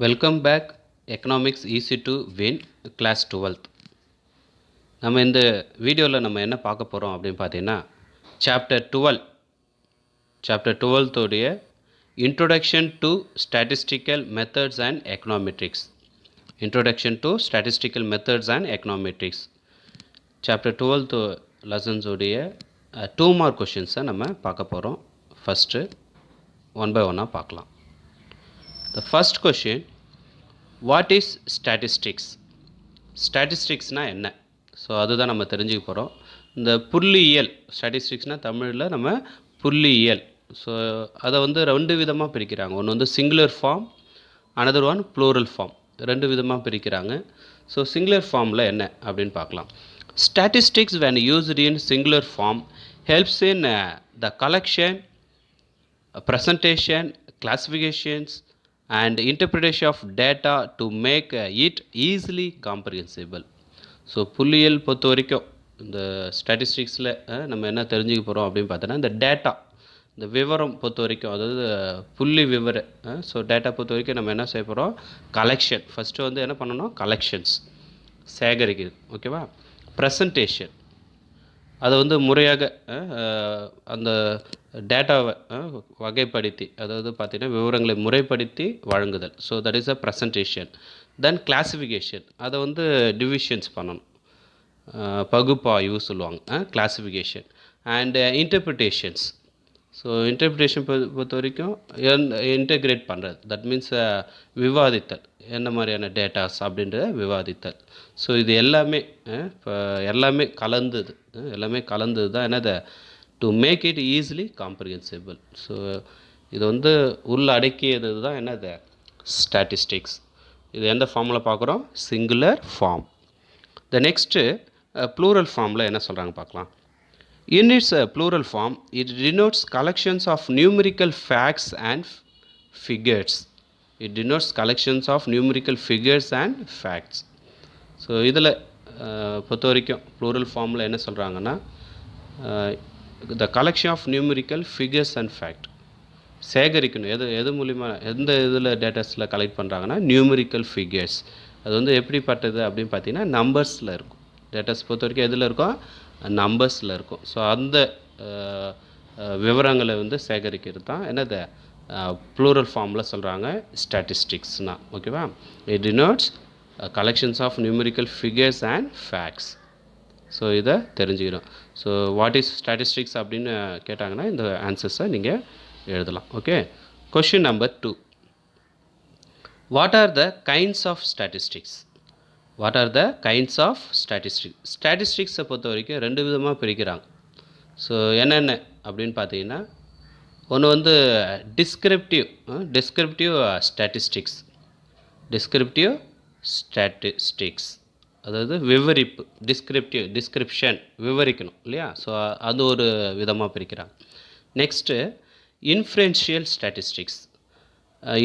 Welcome back. Economics easy to win class 12th. நம்ம இந்த வீடியோவில் நம்ம என்ன பார்க்க போகிறோம் அப்படின்னு பார்த்தீங்கன்னா சாப்டர் 12 உடைய introduction to statistical methods and econometrics. Chapter 12 lessons உடைய 2 மார்க் கொஷின்ஸை நம்ம பார்க்க போகிறோம். ஃபஸ்ட்டு ஒன் பை ஒன்னாக பார்க்கலாம். The first question, what is statistics? ஸ்டாட்டிஸ்டிக்ஸ்னால் என்ன? ஸோ அதுதான் நம்ம தெரிஞ்சுக்க போகிறோம். இந்த புள்ளியியல், ஸ்டாட்டிஸ்டிக்ஸ்னால் தமிழில் நம்ம புள்ளியியல். ஸோ அதை வந்து 2 விதமாக பிரிக்கிறாங்க. ஒன்று வந்து singular form, another one plural form. 2 விதமாக பிரிக்கிறாங்க. ஸோ சிங்குலர் ஃபார்மில் என்ன அப்படின்னு பார்க்கலாம். Statistics when used in singular form helps in the collection, presentation, classifications and interpretation of data to make it easily comprehensible. So புள்ளியியல் பொறுத்த வரைக்கும் இந்த ஸ்டாட்டிஸ்டிக்ஸில் நம்ம என்ன தெரிஞ்சுக்க போகிறோம் அப்படின்னு பார்த்தோன்னா, இந்த டேட்டா, இந்த விவரம் பொறுத்த வரைக்கும், அதாவது புள்ளி விவர, ஸோ டேட்டா பொறுத்த வரைக்கும் நம்ம என்ன செய்ய போகிறோம், கலெக்ஷன். ஃபஸ்ட்டு வந்து என்ன பண்ணணும், கலெக்ஷன்ஸ் சேகரிக்குது, ஓகேவா. ப்ரெசன்டேஷன், அதை வந்து முறையாக அந்த டேட்டாவை வகைப்படுத்தி, அதாவது பார்த்திங்கன்னா விவரங்களை முறைப்படுத்தி வழங்குதல். So that is a presentation. Then classification, அதை வந்து டிவிஷன்ஸ் பண்ணணும், பகுப்பாய்வு சொல்லுவாங்க, classification. And interpretations. So interpretation பொறுத்த வரைக்கும் இன்டெகிரேட் பண்ணுறது, தட் மீன்ஸ் விவாதித்தல், என்ன மாதிரியான டேட்டாஸ் அப்படின்றத விவாதித்தல். ஸோ இது எல்லாமே இப்போ எல்லாமே கலந்தது தான் என்னது, to make it easily comprehensible. So இது வந்து உள்ள அடக்கியது தான் என்னது, ஸ்டாட்டிஸ்டிக்ஸ். இது எந்த ஃபார்மில் பார்க்குறோம், singular form. The next plural ஃபார்மில் என்ன சொல்கிறாங்க பார்க்கலாம். In its plural form, it denotes collections of numerical facts and figures. So இதில் பொறுத்த வரைக்கும் ப்ளூரல் ஃபார்மில் என்ன சொல்கிறாங்கன்னா, the collection of numerical figures and fact. சேகரிக்கணும், எது மூலிமா, எந்த இதில் டேட்டாஸில் கலெக்ட் பண்ணுறாங்கன்னா, நியூமெரிக்கல் ஃபிகர்ஸ். அது வந்து எப்படிப்பட்டது அப்படின்னு பார்த்தீங்கன்னா, நம்பர்ஸில் இருக்கும். டேட்டாஸ் பொறுத்த வரைக்கும் எதில் இருக்கும், நம்பர்ஸில் இருக்கும். ஸோ அந்த விவரங்களை வந்து சேகரிக்கிறது தான் என்னது, ப்ளூரல் ஃபார்மில் சொல்கிறாங்க ஸ்டாட்டிஸ்டிக்ஸ்னால், ஓகேவா. It denotes collections of numerical figures and facts. So இதை தெரிஞ்சுக்கணும். ஸோ வாட் இஸ் ஸ்டாட்டிஸ்டிக்ஸ் அப்படின்னு கேட்டாங்கன்னா இந்த ஆன்சர்ஸை நீங்கள் எழுதலாம். Okay. Question number 2, what are the kinds of statistics? ஸ்டாட்டிஸ்டிக்ஸை பொறுத்த வரைக்கும் 2 விதமாக பிரிக்கிறாங்க. ஸோ என்னென்ன அப்படின்னு பார்த்தீங்கன்னா, ஒன்று வந்து டிஸ்கிரிப்டிவ் ஸ்டாட்டிஸ்டிக்ஸ், அதாவது விவரிப்பு, டிஸ்கிரிப்ஷன், விவரிக்கணும் இல்லையா. ஸோ அது ஒரு விதமாக பிரிக்கிறாங்க. Next inferential statistics.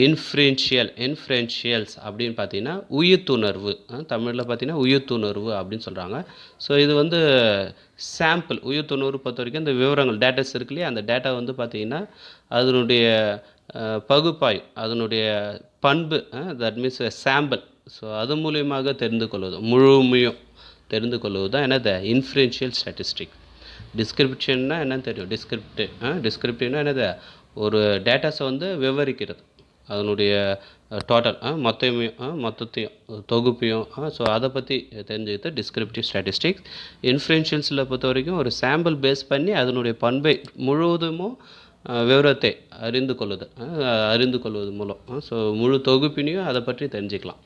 இன்ஃபரன்ஷியல்ஸ் அப்படின்னு பார்த்தீங்கன்னா உயிர்த்துணர்வு, தமிழில் பார்த்தீங்கன்னா உயிர்த்துணர்வு அப்படின்னு சொல்கிறாங்க. ஸோ இது வந்து சாம்பிள், உயிர்த்துணர்வு பொறுத்த வரைக்கும் இந்த விவரங்கள், டேட்டாஸ் இருக்கு இல்லையா, அந்த டேட்டா வந்து பார்த்திங்கன்னா அதனுடைய பகுப்பாய்வு, அதனுடைய பண்பு, தட் மீன்ஸ் சாம்பிள். ஸோ அது மூலியமாக முழுமையும் தெரிந்து கொள்வது தான் என்னது, இன்ஃபரன்ஷியல் ஸ்டாட்டிஸ்டிக். டிஸ்கிரிப்ஷன்னா என்னன்னு தெரியும், டிஸ்கிரிப்டிவ்னா என்னது, ஒரு டேட்டாஸை வந்து விவரிக்கிறது, அதனுடைய டோட்டல் மொத்தத்தையும் தொகுப்பையும். ஸோ அதை பற்றி தெரிஞ்சுக்கிட்டு டிஸ்கிரிப்டிவ் ஸ்டாட்டிஸ்டிக்ஸ். இன்ஃபரன்ஷியல்ஸில் பொறுத்த வரைக்கும் ஒரு சாம்பிள் பேஸ் பண்ணி அதனுடைய பண்பை முழுவதும் விவரத்தை அறிந்து கொள்வது மூலம், ஸோ முழு தொகுப்பினையும் அதை பற்றி தெரிஞ்சுக்கலாம்,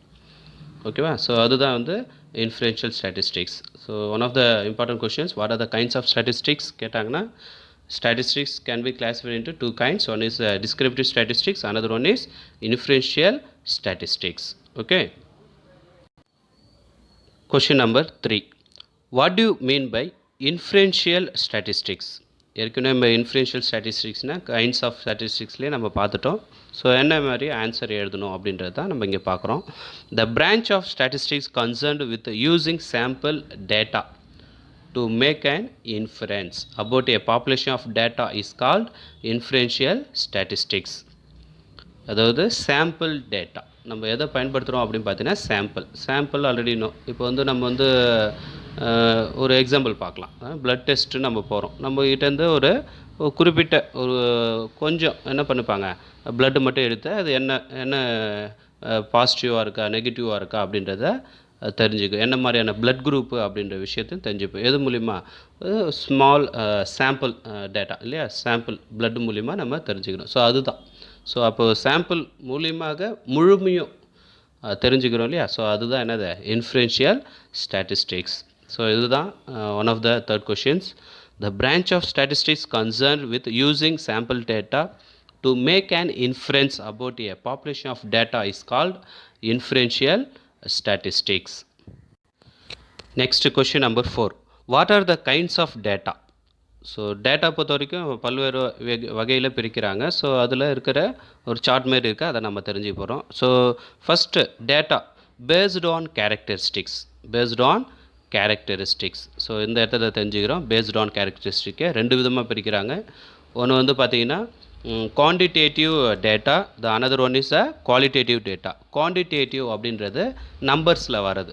ஓகேவா. ஸோ அதுதான் வந்து inferential statistics. So one of the important questions, what are the kinds of statistics கேட்டாங்கன்னா, statistics can be classified into 2 kinds. One is descriptive statistics, another one is inferential statistics. Okay. Question number 3, what do you mean by inferential statistics? ஏற்கனவே நம்ம inferential ஸ்டாட்டிஸ்டிக்ஸ்னால் kinds of ஸ்டாட்டிஸ்டிக்ஸ்லேயே நம்ம பார்த்துட்டோம். So என்ன மாதிரி answer எழுதணும் அப்படின்றது தான் நம்ம இங்கே பார்க்குறோம். The branch of statistics concerned with using sample data to make an inference about a population of data is called inferential statistics. அதாவது சாம்பிள் டேட்டா, நம்ம எதை பயன்படுத்துகிறோம் அப்படின்னு பார்த்தீங்கன்னா சாம்பிள் ஆல்ரெடி இப்போ வந்து நம்ம வந்து ஒரு எக்ஸாம்பிள் பார்க்கலாம். பிளட் டெஸ்ட்டு நம்ம போகிறோம், நம்மகிட்டேருந்து ஒரு குறிப்பிட்ட ஒரு கொஞ்சம் என்ன பண்ணிப்பாங்க, பிளட்டு மட்டும் எடுத்து அது என்ன என்ன பாசிட்டிவாக இருக்கா நெகட்டிவாக இருக்கா அப்படின்றத தெரிஞ்சுக்கும். என்ன மாதிரியான பிளட் குரூப்பு அப்படின்ற விஷயத்தையும் தெரிஞ்சுப்போம். எது மூலிமா? ஸ்மால் சாம்பிள் டேட்டா இல்லையா, சாம்பிள் பிளட் மூலிமா நம்ம தெரிஞ்சுக்கிறோம். ஸோ அதுதான். ஸோ அப்போது சாம்பிள் மூலியமாக முழுமையும் தெரிஞ்சுக்கிறோம் இல்லையா. ஸோ அதுதான் என்னது, இன்ஃபரன்ஷியல் ஸ்டாட்டிஸ்டிக்ஸ். ஸோ இதுதான் one of the third questions. The branch of statistics concerned with using sample data to make an inference about a population of data is called inferential statistics. Next question number 4. What are the kinds of data? So data பொறுத்த வரைக்கும் பல்வேறு வகையில் பிரிக்கிறாங்க. So அதில் இருக்கிற ஒரு chart மாரி இருக்குது, அதை நம்ம தெரிஞ்சுக்க போகிறோம். So first data based on characteristics. So இந்த இடத்துல தெரிஞ்சுக்கிறோம். பேஸ்டு ஆன் கேரக்டரிஸ்டிக்கை ரெண்டு விதமாக பிரிக்கிறாங்க. ஒன்று வந்து பார்த்திங்கன்னா quantitative data, the another one is qualitative data. Quantitative அப்படின்றது நம்பர்ஸில் வர்றது,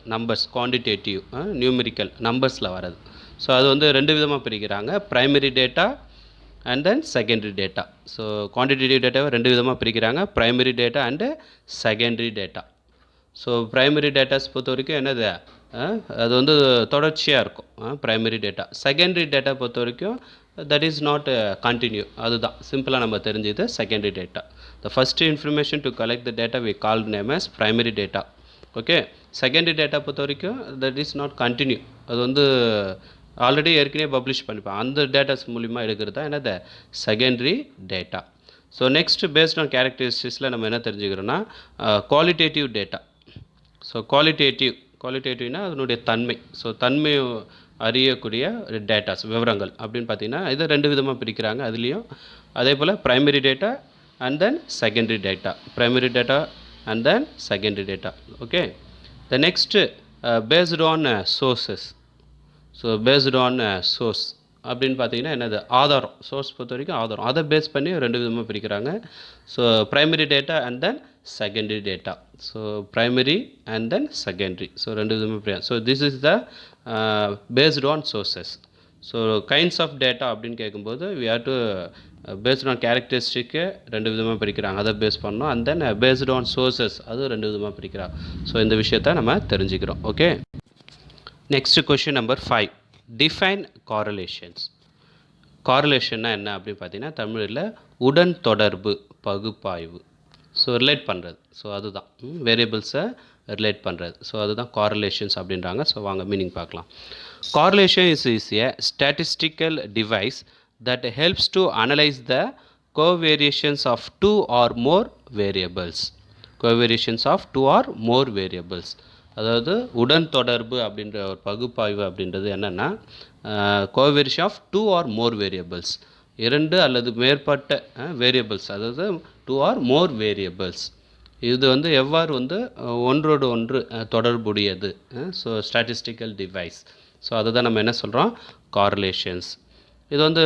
குவான்டிடேட்டிவ் நியூமெரிக்கல் நம்பர்ஸில் வர்றது. ஸோ அது வந்து ரெண்டு விதமாக பிரிக்கிறாங்க, primary data and then secondary data. So quantitative டேட்டாவை ரெண்டு விதமாக பிரிக்கிறாங்க, primary data and secondary data. So primary datas பொறுத்த வரைக்கும் என்னது, அது வந்து தொடர்ச்சியாக இருக்கும் ப்ரைமரி டேட்டா. செகண்டரி டேட்டா பொறுத்த வரைக்கும் தட் இஸ் நாட் கண்டினியூ. அதுதான் சிம்பிளாக நம்ம தெரிஞ்சது secondary data. The first information to collect the data we called name as primary data. Okay. Secondary data பொறுத்த வரைக்கும் தட் இஸ் நாட் கண்டினியூ, அது வந்து ஆல்ரெடி ஏற்கனவே பப்ளிஷ் பண்ணிப்பேன், அந்த டேட்டாஸ் மூலிமா எடுக்கிறது தான் என்னது secondary data. So next based on கேரக்டரிஸ்டிக்ஸில் நம்ம என்ன தெரிஞ்சுக்கிறோன்னா குவாலிட்டேட்டிவ் டேட்டா. ஸோ குவாலிட்டேட்டிவ்னா அதனுடைய தன்மை. ஸோ தன்மை அறியக்கூடிய டேட்டாஸ் விவரங்கள் அப்படின்னு பார்த்தீங்கன்னா இதை ரெண்டு விதமாக பிரிக்கிறாங்க. அதுலேயும் அதே போல் primary data and then secondary data. Primary data and then secondary data. Okay. The next based on sources. So based on source அப்படின்னு பார்த்தீங்கன்னா என்னது, ஆதாரம். சோர்ஸ் பொறுத்த வரைக்கும் ஆதாரம், அதை பேஸ் பண்ணி ரெண்டு விதமாக பிரிக்கிறாங்க. So primary data and then secondary data. So primary and then secondary. So ரெண்டு விதமாக பிரிக்கிறாங்க. So this is the based on sources. So kinds of data அப்படின்னு கேட்கும்போது we have to based on கேரக்டரிஸ்டிக்கு ரெண்டு விதமாக பிரிக்கிறாங்க, அதை பேஸ் பண்ணோம். And then based on sources, அதுவும் ரெண்டு விதமாக பிரிக்கிறாங்க. ஸோ இந்த விஷயத்தை நம்ம தெரிஞ்சுக்கிறோம். Okay. Next question number 5. Define correlations. காரலேஷன்னா என்ன அப்படின்னு பார்த்தீங்கன்னா தமிழில் உடன் தொடர்பு பகுப்பாய்வு. ஸோ ரிலேட் பண்ணுறது. ஸோ அதுதான் வேரியபிள்ஸை ரிலேட் பண்ணுறது. ஸோ அதுதான் காரலேஷன்ஸ் அப்படின்றாங்க. ஸோ வாங்க மீனிங் பார்க்கலாம். Correlation is a statistical device that helps to analyze the covariations of two or more variables. Covariations of two or more variables. அதாவது உடன் தொடர்பு அப்படின்ற ஒரு பகுப்பாய்வு அப்படின்றது என்னென்னா covariation of two or more variables, இரண்டு அல்லது மேற்பட்ட வேரியபிள்ஸ், அதாவது டூ ஆர் மோர் வேரியபிள்ஸ். இது வந்து எவ்வாறு வந்து ஒன்றோடு ஒன்று தொடர்புடையது. So statistical device. ஸோ அதை தான் நம்ம என்ன சொல்கிறோம், காரலேஷன்ஸ். இது வந்து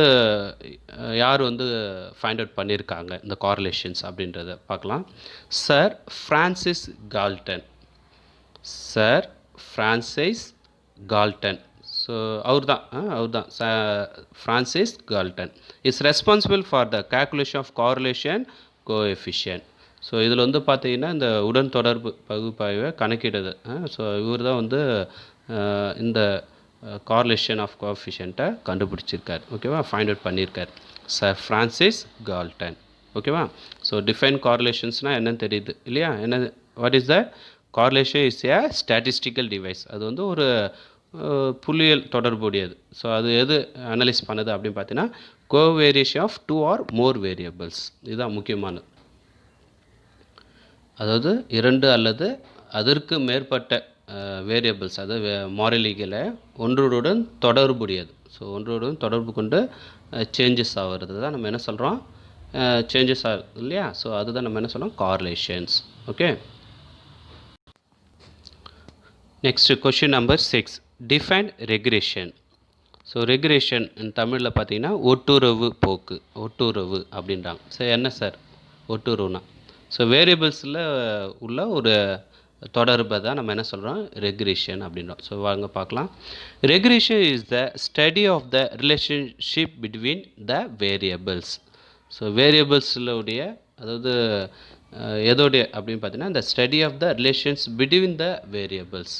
யார் வந்து ஃபைண்ட் அவுட் பண்ணியிருக்காங்க இந்த காரலேஷன்ஸ் அப்படின்றத பார்க்கலாம். Sir Francis Galton. ஸோ அவர் தான் Francis Galton is responsible for the calculation of correlation coefficient. So இதில் வந்து பார்த்தீங்கன்னா இந்த உடன் தொடர்பு பகுப்பாய்வை கணக்கிடுது. ஸோ இவர் தான் வந்து இந்த கார்லேஷன் ஆஃப் கோஎஃபிஷியண்ட்டை கண்டுபிடிச்சிருக்கார். ஓகேவா, ஃபைண்ட் அவுட் பண்ணியிருக்கார் சார் ஃப்ரான்சிஸ் கால்டன். ஓகேவா. ஸோ டிஃபைன் கார்லேஷன்ஸ்னால் என்னன்னு தெரியுது இல்லையா. என்ன, what is that? Correlation is a statistical device. அது வந்து ஒரு புள்ளியியல் தொடர்புடையது. ஸோ அது எது அனலைஸ் பண்ணுது அப்படின்னு பார்த்தீங்கன்னா covariation of two or more variables. இதுதான் முக்கியமானது. அதாவது இரண்டு அல்லது அதற்கு மேற்பட்ட வேரியபிள்ஸ், அதாவது மாறிலிகளை ஒன்றோடுடன் தொடர்புடையது. ஸோ ஒன்றோடுடன் தொடர்பு கொண்டு சேஞ்சஸ் ஆகிறது தான் நம்ம என்ன சொல்கிறோம், சேஞ்சஸ் ஆகுது இல்லையா. ஸோ அதுதான் நம்ம என்ன சொல்கிறோம், correlations. Okay. Next question number 6. Define regression. So regression தமிழில் பார்த்தீங்கன்னா ஒட்டுறவு போக்கு, ஒட்டுறவு அப்படின்றாங்க. சார் என்ன சார் ஒட்டுறவுனா? ஸோ வேரியபிள்ஸில் உள்ள ஒரு தொடர்பை தான் நம்ம என்ன சொல்கிறோம், ரெக்ரேஷன் அப்படின்றோம். ஸோ வாங்க பார்க்கலாம். Regression is the study of the relationship between the variables. So வேரியபிள்ஸில் உடைய, அதாவது எதோடைய அப்படின்னு பார்த்தீங்கன்னா, இந்த study of the relations between the variables.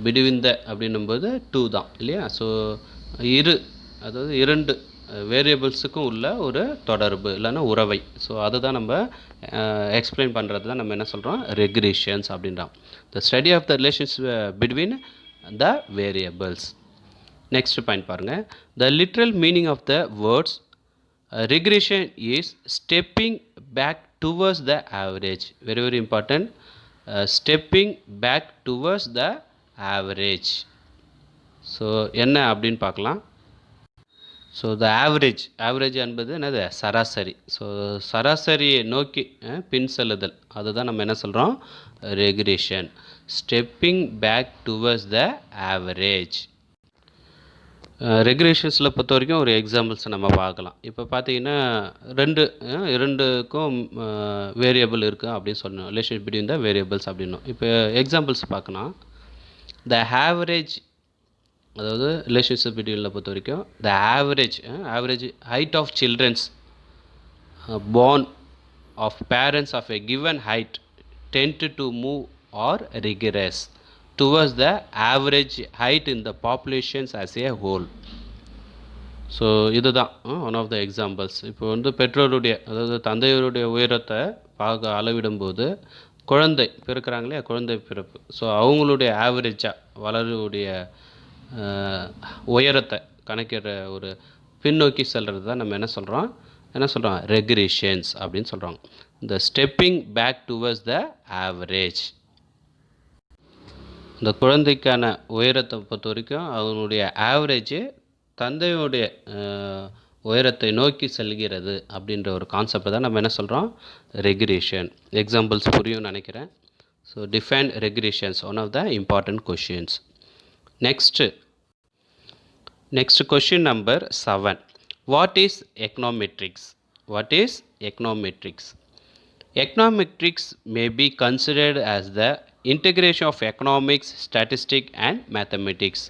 Between the அப்படின்னும்போது டூ தான் இல்லையா. ஸோ அதாவது இரண்டு வேரியபிள்ஸுக்கும் உள்ள ஒரு தொடர்பு இல்லைன்னா உறவை. ஸோ அதை தான் நம்ம எக்ஸ்பிளைன் பண்ணுறது தான் நம்ம என்ன சொல்கிறோம், ரெக்ரேஷன்ஸ் அப்படின்றோம். The study of the relations between the variables. Next point பாருங்கள். The literal meaning of the words regression is stepping back towards the average. Very very important. Stepping back towards the average. So என்ன அப்படின்னு பார்க்கலாம். So the average என்பது என்னது, சராசரி. So சராசரியை நோக்கி பின் செல்லுதல், அதுதான் நம்ம என்ன சொல்கிறோம், regression. Stepping back towards the average. ரெக்ரேஷன்ஸில் பொறுத்த வரைக்கும் ஒரு எக்ஸாம்பிள்ஸை நம்ம பார்க்கலாம். இப்போ பார்த்தீங்கன்னா இரண்டுக்கும் வேரியபிள் இருக்குது அப்படின்னு சொல்லணும், ரிலேஷன் பிட்வீன் த வேரியபிள்ஸ் அப்படின்னும். இப்போ எக்ஸாம்பிள்ஸ் பார்க்கணும். த ஆவரேஜ், அதாவது ரிலேஷன்ஷிப் பிட்வீனில் பொறுத்த வரைக்கும் the average height of childrens born of parents of a given height tend to move or regress towards the average height in the populations as a whole. So இதுதான் one of the examples. இப்போ வந்து பெற்றோருடைய, அதாவது தந்தையருடைய உயரத்தை அளவிடும்போது குழந்தை பிறக்கிறாங்களே, குழந்தை பிறப்பு, so அவங்களுடைய ஆவரேஜாக வளருடைய உயரத்தை கணக்கிடுற ஒரு பின்னோக்கி செல்கிறது தான் நம்ம என்ன சொல்கிறோம், ரெக்ரேஷன்ஸ் அப்படின்னு சொல்கிறோம். இந்த stepping back towards the average. இந்த குழந்தைக்கான உயரத்தை பொறுத்த வரைக்கும் அவனுடைய ஆவரேஜ் தந்தையுடைய உயரத்தை நோக்கி செல்கிறது அப்படின்ற ஒரு கான்செப்டை தான் நம்ம என்ன சொல்கிறோம், ரெக்ரேஷன். எக்ஸாம்பிள்ஸ் புரியும்னு நினைக்கிறேன். So define regressions, one of the important questions. Next question number 7. What is econometrics? Econometrics may be considered as the integration of economics, statistics and mathematics.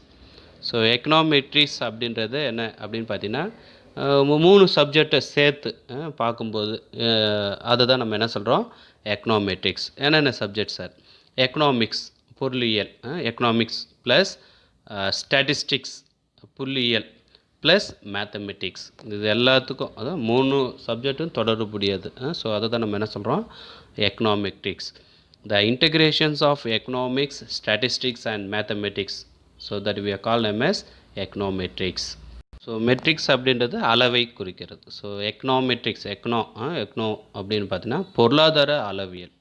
So econometrics அப்படின்றது என்ன அப்படின்னு பார்த்தீங்கன்னா, 3 சப்ஜெக்டை சேர்த்து பார்க்கும்போது அதை தான் நம்ம என்ன சொல்கிறோம், எக்கனாமெட்ரிக்ஸ். என்னென்ன சப்ஜெக்ட் சார்? எக்கனாமிக்ஸ், பொருளியல், எக்கனாமிக்ஸ் ப்ளஸ் ஸ்டாட்டிஸ்டிக்ஸ், புள்ளியியல் ப்ளஸ் மேத்தமெட்டிக்ஸ். இது எல்லாத்துக்கும் அதான் 3 சப்ஜெக்டும் தொடர்புடையது. ஸோ அதை தான் நம்ம என்ன சொல்கிறோம், econometrics. The integrations of economics, statistics and mathematics, so that we are call M S econometrics. So metrics அப்படின்றது அளவை குறிக்கிறது. ஸோ எக்கனாமெட்ரிக்ஸ், எக்கனோ அப்படின்னு பார்த்தீங்கன்னா பொருளாதார அளவியல்.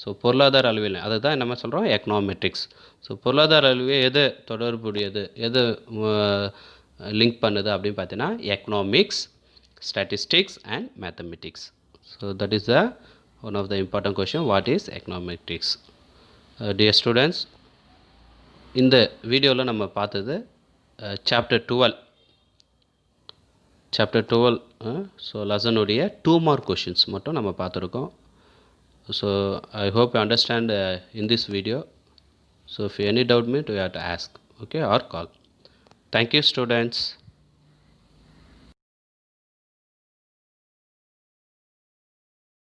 ஸோ பொருளாதார அளவியல் அதை தான் நம்ம சொல்கிறோம் எக்கனாமெட்ரிக்ஸ். ஸோ பொருளாதார அளவியல் எது தொடர்புடையது, எது லிங்க் பண்ணுது அப்படின்னு பார்த்தீங்கன்னா economics, statistics and mathematics. So that is the one of the important question, what is econometrics. Dear students, இந்த வீடியோவில் நம்ம பார்த்தது சாப்டர் 12. ஸோ லெசனுடைய 2 மார்க் கொஷின்ஸ் மட்டும் நம்ம பார்த்துருக்கோம். So I hope you understand in this video. So if you any doubt me, you have to ask, okay, or call. Thank you students.